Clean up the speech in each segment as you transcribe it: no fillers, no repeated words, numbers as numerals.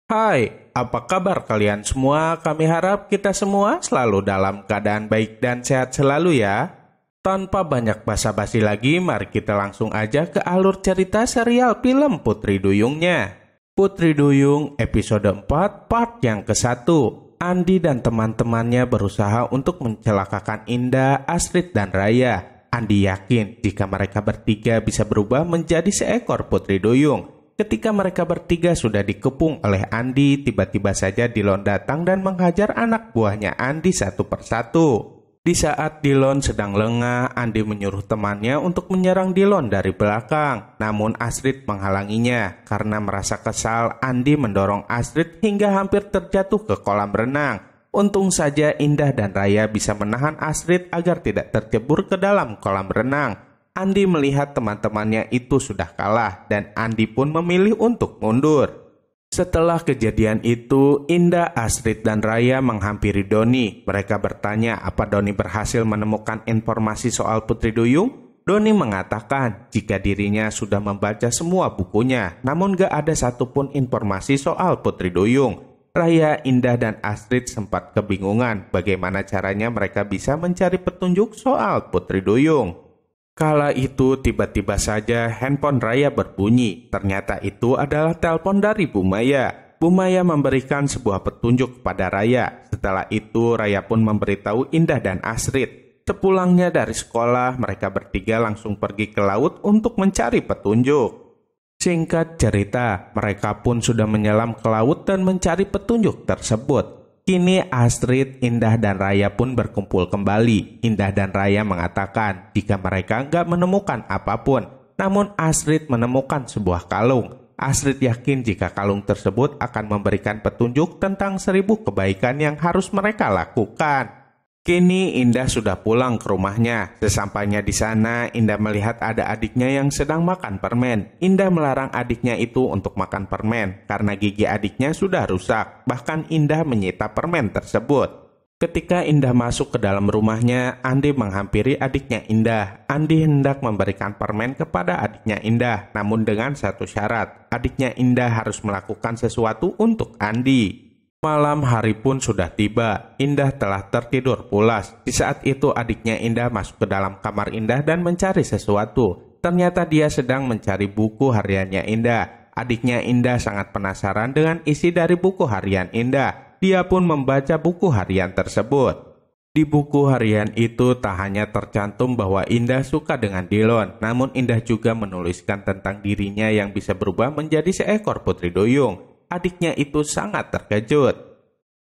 Hai, apa kabar kalian semua? Kami harap kita semua selalu dalam keadaan baik dan sehat selalu ya. Tanpa banyak basa-basi lagi, mari kita langsung aja ke alur cerita serial film Putri Duyungnya. Putri Duyung episode 4 part yang ke-1. Andi dan teman-temannya berusaha untuk mencelakakan Indah, Astrid, dan Raya. Andi yakin jika mereka bertiga bisa berubah menjadi seekor Putri Duyung. Ketika mereka bertiga sudah dikepung oleh Andi, tiba-tiba saja Dillon datang dan menghajar anak buahnya Andi satu persatu. Di saat Dillon sedang lengah, Andi menyuruh temannya untuk menyerang Dillon dari belakang. Namun Astrid menghalanginya. Karena merasa kesal, Andi mendorong Astrid hingga hampir terjatuh ke kolam renang. Untung saja Indah dan Raya bisa menahan Astrid agar tidak tercebur ke dalam kolam renang. Andi melihat teman-temannya itu sudah kalah dan Andi pun memilih untuk mundur. Setelah kejadian itu, Indah, Astrid, dan Raya menghampiri Doni. Mereka bertanya apa Doni berhasil menemukan informasi soal Putri Duyung. Doni mengatakan jika dirinya sudah membaca semua bukunya, namun gak ada satupun informasi soal Putri Duyung. Raya, Indah, dan Astrid sempat kebingungan bagaimana caranya mereka bisa mencari petunjuk soal Putri Duyung. Kala itu tiba-tiba saja handphone Raya berbunyi. Ternyata itu adalah telepon dari Bu Maya. Bu Maya memberikan sebuah petunjuk kepada Raya. Setelah itu Raya pun memberitahu Indah dan Astrid. Sepulangnya dari sekolah, mereka bertiga langsung pergi ke laut untuk mencari petunjuk. Singkat cerita, mereka pun sudah menyelam ke laut dan mencari petunjuk tersebut. Kini Astrid, Indah, dan Raya pun berkumpul kembali. Indah dan Raya mengatakan jika mereka nggak menemukan apapun. Namun Astrid menemukan sebuah kalung. Astrid yakin jika kalung tersebut akan memberikan petunjuk tentang 1000 kebaikan yang harus mereka lakukan. Kini Indah sudah pulang ke rumahnya. Sesampainya di sana, Indah melihat ada adiknya yang sedang makan permen. Indah melarang adiknya itu untuk makan permen karena gigi adiknya sudah rusak. Bahkan Indah menyita permen tersebut. Ketika Indah masuk ke dalam rumahnya, Andi menghampiri adiknya Indah. Andi hendak memberikan permen kepada adiknya Indah, namun dengan satu syarat. Adiknya Indah harus melakukan sesuatu untuk Andi. Malam hari pun sudah tiba. Indah telah tertidur pulas. Di saat itu adiknya Indah masuk ke dalam kamar Indah dan mencari sesuatu. Ternyata dia sedang mencari buku hariannya Indah. Adiknya Indah sangat penasaran dengan isi dari buku harian Indah. Dia pun membaca buku harian tersebut. Di buku harian itu tak hanya tercantum bahwa Indah suka dengan Dillon, namun Indah juga menuliskan tentang dirinya yang bisa berubah menjadi seekor Putri Duyung. Adiknya itu sangat terkejut.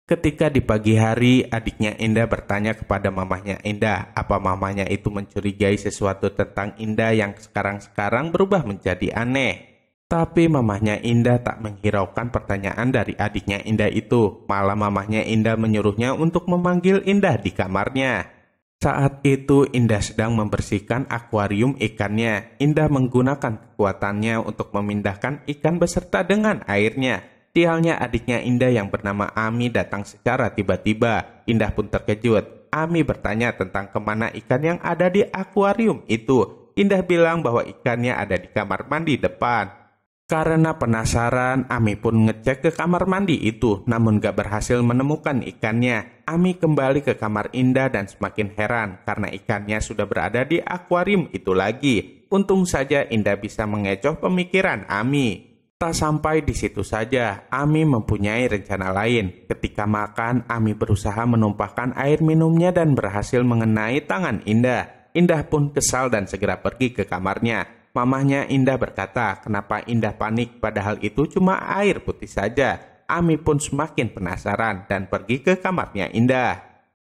Ketika di pagi hari, adiknya Indah bertanya kepada mamahnya Indah apa mamahnya itu mencurigai sesuatu tentang Indah yang sekarang-sekarang berubah menjadi aneh. Tapi mamahnya Indah tak menghiraukan pertanyaan dari adiknya Indah itu. Malah mamahnya Indah menyuruhnya untuk memanggil Indah di kamarnya. Saat itu Indah sedang membersihkan akuarium ikannya. Indah menggunakan kekuatannya untuk memindahkan ikan beserta dengan airnya. Di halnya adiknya Indah yang bernama Ami datang secara tiba-tiba. Indah pun terkejut. Ami bertanya tentang kemana ikan yang ada di akuarium itu. Indah bilang bahwa ikannya ada di kamar mandi depan. Karena penasaran, Ami pun ngecek ke kamar mandi itu, namun gak berhasil menemukan ikannya. Ami kembali ke kamar Indah dan semakin heran karena ikannya sudah berada di akuarium itu lagi. Untung saja Indah bisa mengecoh pemikiran Ami. Tak sampai di situ saja, Ami mempunyai rencana lain. Ketika makan, Ami berusaha menumpahkan air minumnya dan berhasil mengenai tangan Indah. Indah pun kesal dan segera pergi ke kamarnya. Mamahnya Indah berkata, kenapa Indah panik padahal itu cuma air putih saja. Ami pun semakin penasaran dan pergi ke kamarnya Indah.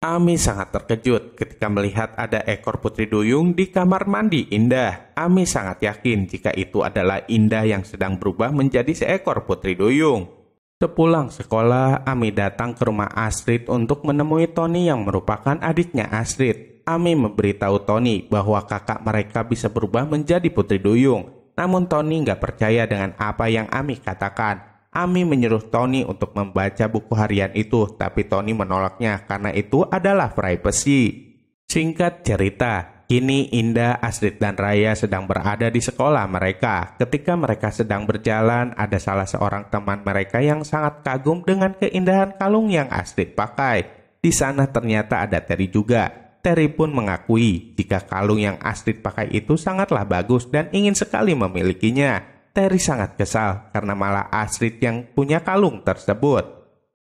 Ami sangat terkejut ketika melihat ada ekor Putri Duyung di kamar mandi Indah. Ami sangat yakin jika itu adalah Indah yang sedang berubah menjadi seekor Putri Duyung. Sepulang sekolah, Ami datang ke rumah Astrid untuk menemui Tony yang merupakan adiknya Astrid. Ami memberitahu Tony bahwa kakak mereka bisa berubah menjadi Putri Duyung. Namun Tony nggak percaya dengan apa yang Ami katakan. Ami menyuruh Tony untuk membaca buku harian itu, tapi Tony menolaknya karena itu adalah privasi. Singkat cerita, Kini Indah, Astrid, dan Raya sedang berada di sekolah mereka. Ketika mereka sedang berjalan, ada salah seorang teman mereka yang sangat kagum dengan keindahan kalung yang Astrid pakai. Di sana ternyata ada Terry juga. Terry pun mengakui jika kalung yang Astrid pakai itu sangatlah bagus dan ingin sekali memilikinya. Terry sangat kesal karena malah Astrid yang punya kalung tersebut.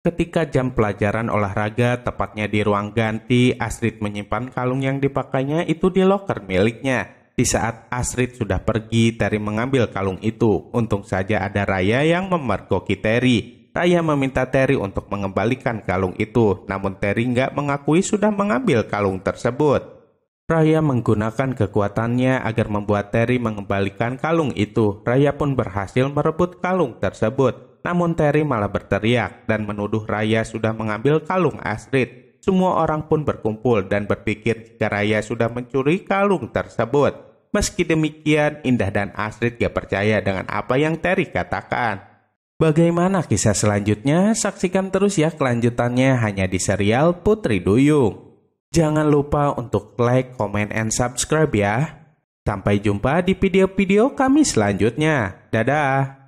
Ketika jam pelajaran olahraga, tepatnya di ruang ganti, Astrid menyimpan kalung yang dipakainya itu di loker miliknya. Di saat Astrid sudah pergi, Terry mengambil kalung itu. Untung saja ada Raya yang memergoki Terry. Raya meminta Terry untuk mengembalikan kalung itu, namun Terry nggak mengakui sudah mengambil kalung tersebut. Raya menggunakan kekuatannya agar membuat Terry mengembalikan kalung itu. Raya pun berhasil merebut kalung tersebut. Namun Terry malah berteriak dan menuduh Raya sudah mengambil kalung Astrid. Semua orang pun berkumpul dan berpikir jika Raya sudah mencuri kalung tersebut. Meski demikian, Indah dan Astrid gak percaya dengan apa yang Terry katakan. Bagaimana kisah selanjutnya? Saksikan terus ya kelanjutannya hanya di serial Putri Duyung. Jangan lupa untuk like, comment, and subscribe ya. Sampai jumpa di video-video kami selanjutnya. Dadah!